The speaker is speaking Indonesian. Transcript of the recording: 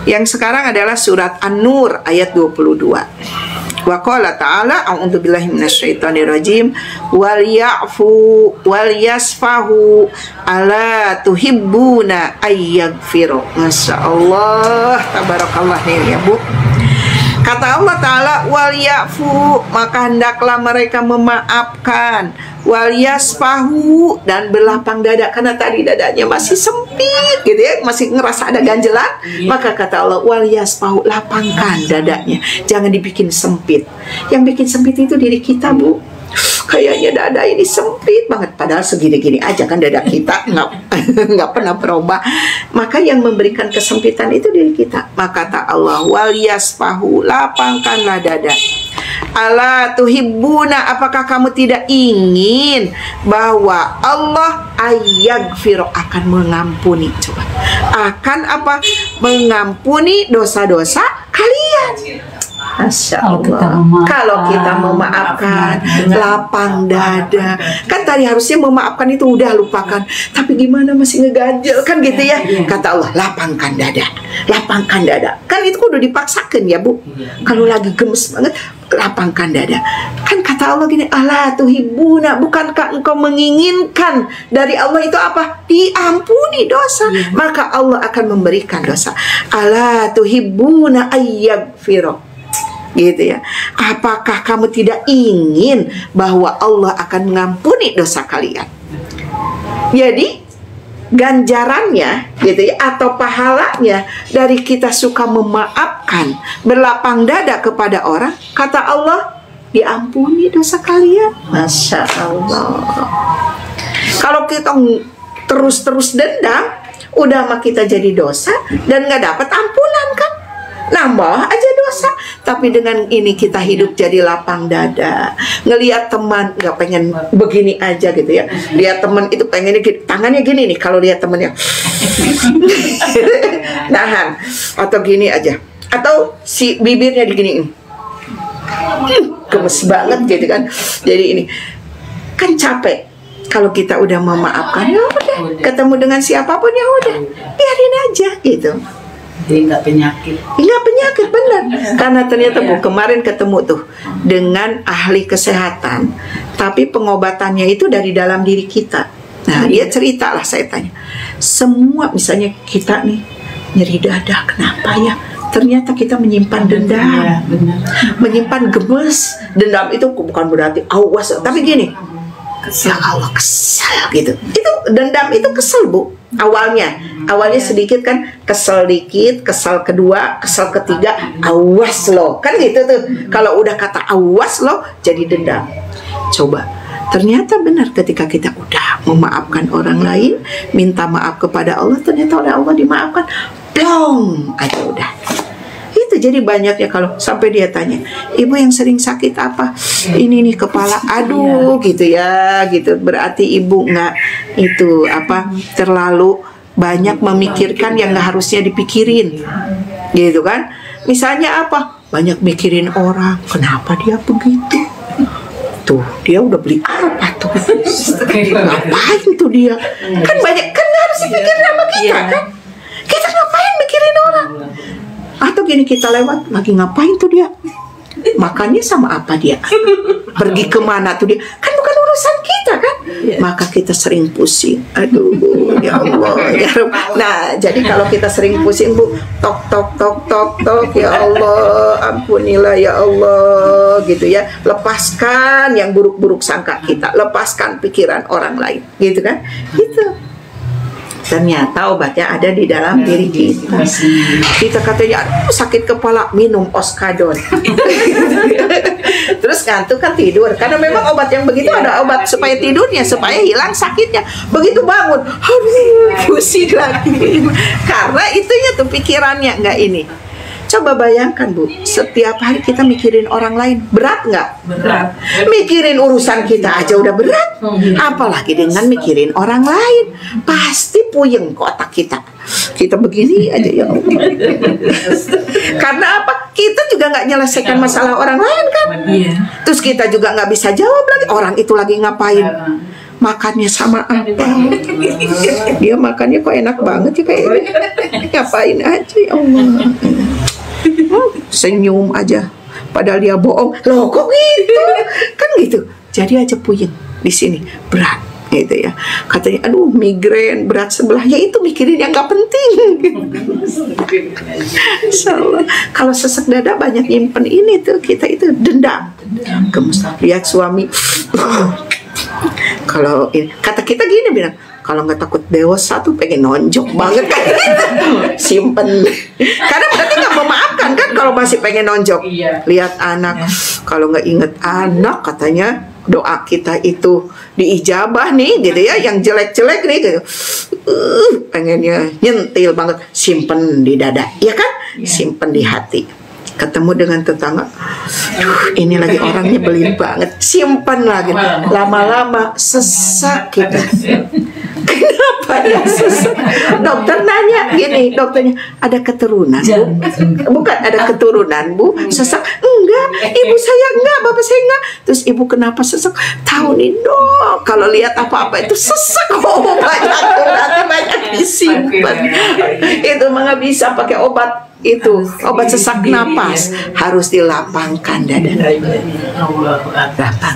Yang sekarang adalah surat An-Nur ayat 22. Wa qala ta'ala a'udzu billahi minasyaitonir rajim wal ya'fu wal yasfahu ala tuhibbuna ayyaghfiru. Masyaallah, tabarakallah nih ya Bu. Kata Allah Ta'ala, wal ya'fu, maka hendaklah mereka memaafkan, wal yasfahu, dan berlapang dada, karena tadi dadanya masih sempit gitu ya, masih ngerasa ada ganjelan. Maka kata Allah, wal yasfahu, lapangkan dadanya, jangan dibikin sempit. Yang bikin sempit itu diri kita, Bu. Kayaknya dada ini sempit banget, padahal segini-gini aja kan dada kita, nggak pernah berubah. Maka yang memberikan kesempitan itu diri kita. Maka kata Allah, wal yasfahu, lapangkanlah dada. Ala tuhibbuna, apakah kamu tidak ingin bahwa Allah ayaghfir, akan mengampuni? Coba, akan apa? Mengampuni dosa-dosa kalian. Masya Allah. Kalau kita memaafkan, lapang dada. Kan tadi harusnya memaafkan itu udah lupakan, tapi gimana masih ngeganjel kan gitu ya. Kata Allah, lapangkan dada, lapangkan dada. Kan itu udah dipaksakan ya Bu. Kalau lagi gemes banget, lapangkan dada. Kan kata Allah gini, ala tuhibuna, bukankah engkau menginginkan dari Allah itu apa? Diampuni dosa. Maka Allah akan memberikan dosa. Ala tuhibuna ayyaghfira, gitu ya. Apakah kamu tidak ingin bahwa Allah akan mengampuni dosa kalian? Jadi ganjarannya gitu ya, atau pahalanya dari kita suka memaafkan, berlapang dada kepada orang, kata Allah, diampuni dosa kalian. Masya Allah. Kalau kita terus-terus dendam, udah mah kita jadi dosa dan nggak dapat ampunan kan, nambah aja dosa. Tapi dengan ini kita hidup jadi lapang dada, ngelihat teman nggak pengen begini aja gitu ya, lihat teman itu pengennya tangannya gini nih, kalau lihat temennya nahan atau gini aja, atau si bibirnya diginiin, gemes banget gitu kan. Jadi ini kan capek. Kalau kita udah memaafkan, ya udah, ketemu dengan siapapun ya udah, biarin aja gitu. Jadi nggak penyakit. Nggak penyakit, benar. Karena ternyata Bu, kemarin ketemu tuh dengan ahli kesehatan, tapi pengobatannya itu dari dalam diri kita. Nah, dia cerita lah, saya tanya, semua misalnya kita nih nyeri dada, kenapa ya? Ternyata kita menyimpan dendam, menyimpan gemes. Dendam itu bukan berarti awas, tapi gini, ya Allah kesel gitu. Itu dendam itu kesel Bu. Awalnya sedikit kan, kesel dikit, kesel kedua, kesel ketiga, awas loh, kan gitu tuh. Kalau udah kata awas loh, jadi dendam. Coba, ternyata benar ketika kita udah memaafkan orang lain, minta maaf kepada Allah, ternyata oleh Allah dimaafkan, plong aja udah. Itu jadi banyaknya kalau sampai dia tanya, ibu yang sering sakit apa? Ini nih kepala, aduh gitu ya, gitu. Berarti ibu nggak itu apa, terlalu banyak memikirkan yang nggak harusnya dipikirin, gitu kan? Misalnya apa? Banyak mikirin orang, kenapa dia begitu? Tuh dia udah beli apa tuh? Ngapain tuh dia? Kan banyak, kan harus dipikirin sama kita kan? Kita ngapain mikirin orang? Atau gini, kita lewat, lagi ngapain tuh dia? Makannya sama apa dia? Pergi kemana tuh dia? Kan bukan urusan kita kan? Maka kita sering pusing. Aduh, ya Allah, ya Rabb. Nah, jadi kalau kita sering pusing Bu, tok tok tok tok tok, ya Allah, ampunilah ya Allah, gitu ya. Lepaskan yang buruk-buruk sangka kita, lepaskan pikiran orang lain, gitu kan? Gitu. Ternyata obatnya ada di dalam diri kita. Kita katanya, aduh sakit kepala, minum Oskadon. Terus ngantuk kan tidur. Karena memang obat yang begitu ada obat supaya tidurnya, supaya hilang sakitnya. Begitu bangun, aduh pusing lagi. Karena itunya tuh pikirannya nggak ini. Coba bayangkan Bu, setiap hari kita mikirin orang lain, berat nggak? Berat. Mikirin urusan kita aja udah berat, apalagi dengan mikirin orang lain. Pasti puyeng ke otak kita. Kita begini aja ya Allah. Karena apa? Kita juga nggak nyelesaikan masalah orang lain kan? Terus kita juga nggak bisa jawab lagi, orang itu lagi ngapain. makannya sama apa? Dia makannya kok enak banget ya kayak ngapain aja ya Allah. Senyum aja padahal dia bohong. Loh kok gitu? Kan gitu. Jadi aja puyeng di sini, berat gitu ya. Katanya aduh migrain berat sebelah, ya itu mikirin yang gak penting. Insyaallah. Kalau sesek dada banyak nyimpen ini tuh, kita itu dendam. Lihat suami kalau kata kita gini bilang, kalau nggak takut dewasa tuh pengen nonjok banget kan. Simpen karena berarti nggak memaafkan kan kalau masih pengen nonjok. Lihat anak, kalau nggak inget anak katanya doa kita itu diijabah nih gitu ya, yang jelek-jelek nih gitu. Pengennya nyentil banget, simpen di dada ya kan, simpen di hati. Ketemu dengan tetangga, ini lagi orang nyebelin banget, simpan lagi, lama-lama sesak kita. Kenapa ya sesak? Dokter nanya gini, dokternya, ada keturunan Bu? Bukan ada keturunan Bu? Sesak? Enggak, ibu saya enggak, bapak saya enggak. Terus ibu kenapa sesak? Tahu nih Dok, kalau lihat apa-apa itu sesak. Oh banyak, berarti banyak disimpan. Itu mah nggak bisa pakai obat. Itu obat sesak napas, harus dilapangkan dada, lapangkan.